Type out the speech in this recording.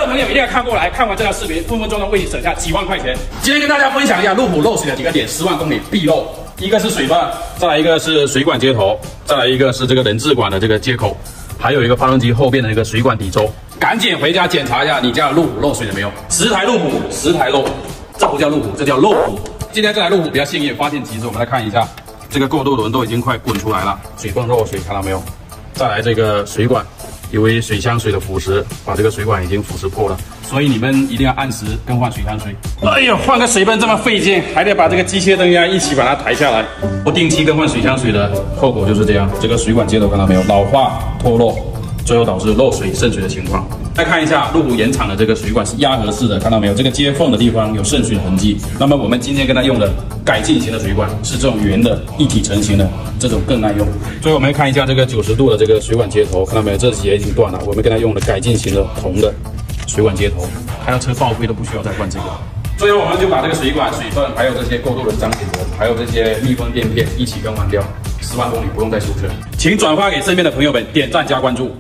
朋友一定要看过来，看完这条视频，分分钟能为你省下几万块钱。今天跟大家分享一下路虎漏水的几个点，10万公里必漏。一个是水泵，再来一个是水管接头，再来一个是这个人质管的这个接口，还有一个发动机后边的那个水管底周。赶紧回家检查一下你家的路虎漏水了没有？10台路虎，10台漏，这不叫路虎，这叫漏虎。今天这台路虎比较幸运，发现及时。我们来看一下，这个过渡轮都已经快滚出来了，水泵漏水，看到没有？再来这个水管，因为水箱水的腐蚀，把这个水管已经腐蚀破了，所以你们一定要按时更换水箱水。哎呦，换个水泵这么费劲，还得把这个机械灯压一起把它抬下来。不定期更换水箱水的后果就是这样，这个水管接头看到没有？老化脱落，最后导致漏水渗水的情况。再看一下路虎原厂的这个水管是压合式的，看到没有？这个接缝的地方有渗水的痕迹。那么我们今天跟它用的改进型的水管是这种圆的一体成型的，这种更耐用。最后我们看一下这个90度的这个水管接头，看到没有？这节已经断了，我们跟它用的改进型的铜的水管接头，开到车报废都不需要再换这个。最后我们就把这个水管、水泵，还有这些过渡轮章铁轮，还有这些密封垫片一起更换掉。10万公里不用再修车，请转发给身边的朋友们，点赞加关注。